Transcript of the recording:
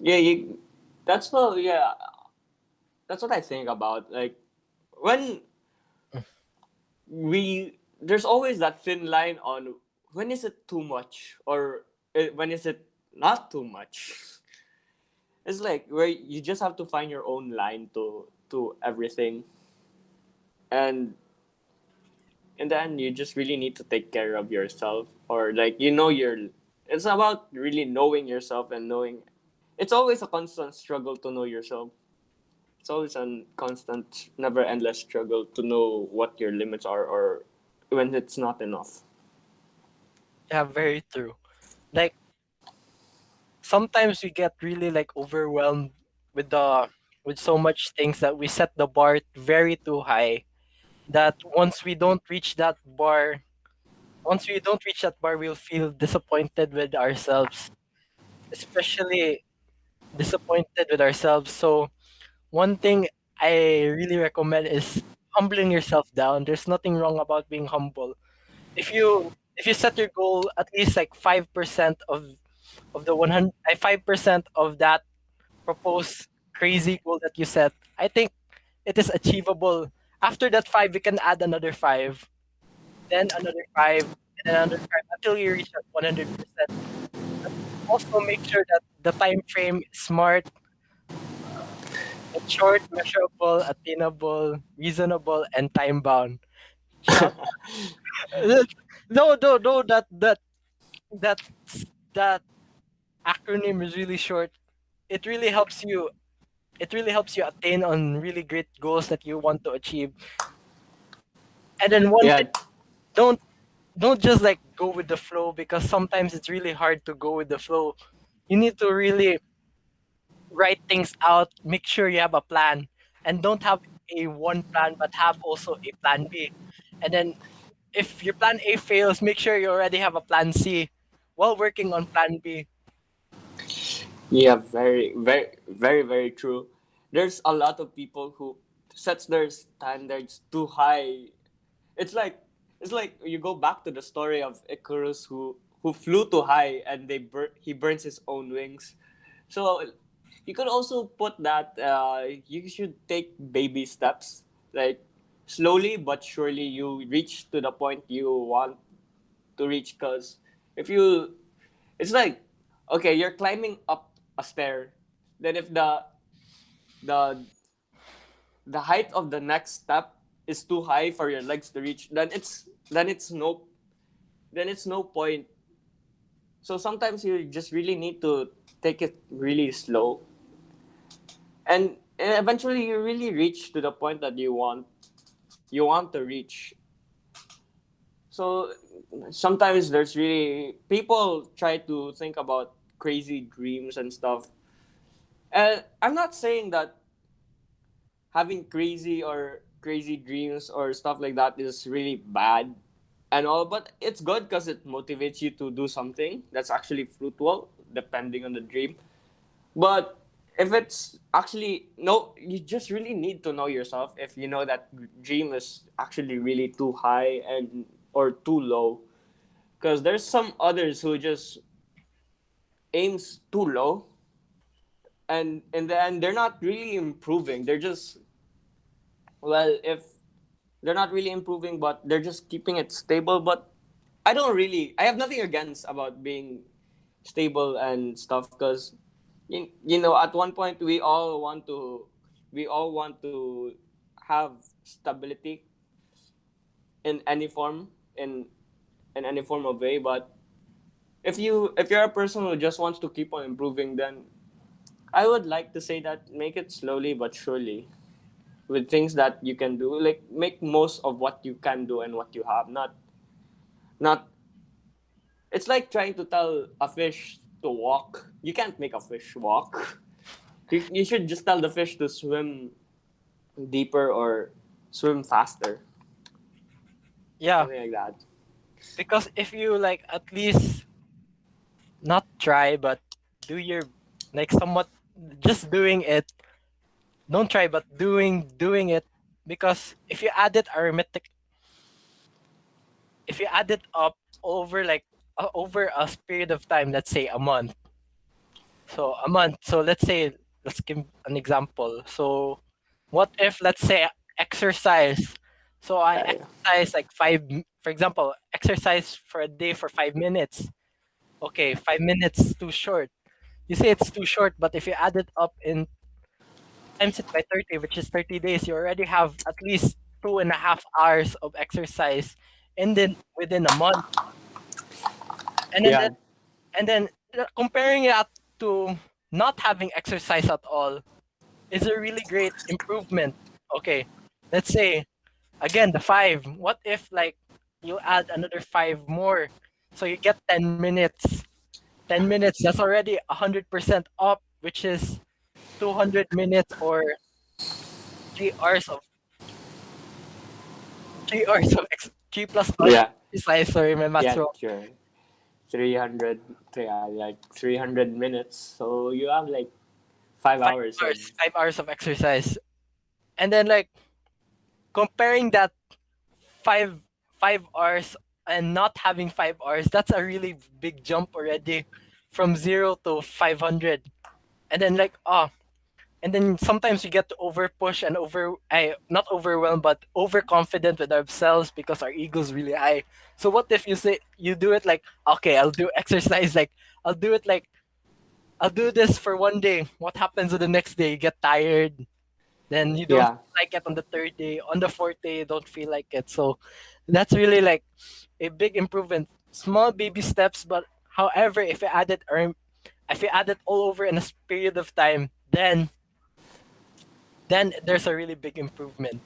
Yeah, that's what yeah, that's what I think about. Like when there's always that thin line on when is it too much or when is it not too much. It's like where you just have to find your own line to everything, and in the end, you just really need to take care of yourself, or like you're. It's about really knowing yourself and knowing. It's always a constant struggle to know yourself. It's always a constant, never endless struggle to know what your limits are or when it's not enough. Yeah, very true. Like sometimes we get really like overwhelmed with the with so much things that we set the bar very too high, that once we don't reach that bar, we'll feel disappointed with ourselves, especially disappointed with ourselves. So one thing I really recommend is humbling yourself down. There's nothing wrong about being humble. If you set your goal at least like 5% of the 100, 5% of that proposed crazy goal that you set, I think it is achievable. After that five, you can add another five, then another five, and then another five until you reach that 100%. Also, make sure that the time frame is smart, it's short, measurable, attainable, reasonable, and time bound. Shout no, that that acronym is really short. It really helps you. It really helps you attain on really great goals that you want to achieve. And then one Yeah, thing, don't don't just like go with the flow, because sometimes it's really hard to go with the flow. You need to really write things out, make sure you have a plan, and don't have a one plan, but have also a plan B. And then if your plan A fails, make sure you already have a plan C while working on plan B. yeah, very true. There's a lot of people who sets their standards too high. It's like it's like you go back to the story of Icarus who flew too high and he burns his own wings. So you could also put that you should take baby steps, like slowly but surely you reach to the point you want to reach. Because if you, it's like okay, you're climbing up a stair, then if the the height of the next step is too high for your legs to reach, then it's no point. So sometimes you just really need to take it really slow, and eventually you really reach to the point that you want to reach. So sometimes there's really people try to think about crazy dreams and stuff. And I'm not saying that having crazy dreams or stuff like that is really bad and all, but it's good because it motivates you to do something that's actually fruitful depending on the dream. But if it's actually no, you just really need to know yourself if you know that dream is actually really too high and or too low, because there's some others who just aims too low, and in the end they're not really improving. They're just, well, if they're not really improving but they're just keeping it stable. But I have nothing against about being stable and stuff, because you know at one point we all want to have stability in any form, in any form of way. But if you're a person who just wants to keep on improving, then I would like to say that make it slowly but surely, with things that you can do, like make most of what you can do and what you have, not it's like trying to tell a fish to walk. You can't make a fish walk. You should just tell the fish to swim deeper or swim faster, Yeah, something like that. because if you like at least not try, but do your like somewhat just doing it. Don't try, but doing it, because if you add it up over like over a period of time, let's say a month, So a month. So let's give an example. So what if let's say exercise. So I Yeah. exercise like for example, exercise for a day for 5 minutes. Okay, 5 minutes too short. You say it's too short, but if you add it up in times it by 30, which is 30 days, you already have at least 2.5 hours of exercise and then within a month. And then Yeah. that, and then comparing it to not having exercise at all is a really great improvement. Okay, let's say again the five. What if like you add another five more, so you get 10 minutes. 10 minutes. That's already 100% up, which is 200 minutes or 3 hours of 3 hours of 3 plus hours of Yeah. exercise. Sorry, my math's Yeah. wrong. Sure. 300, like 300 minutes. So you have like five Five hours of. hours. 5 hours of exercise, and then like comparing that five 5 hours and not having 5 hours, that's a really big jump already from 0 to 500. And then like and then sometimes we get to over push and I not overwhelmed but overconfident with ourselves because our ego's really high. So what if you say you do it like, okay, I'll do exercise, like I'll do it like I'll do this for one day. What happens on the next day? You get tired, then you don't Yeah. feel like it on the third day. On the fourth day, you don't feel like it. So that's really like a big improvement. Small baby steps, but however, if you add it all over in a period of time, then there's a really big improvement.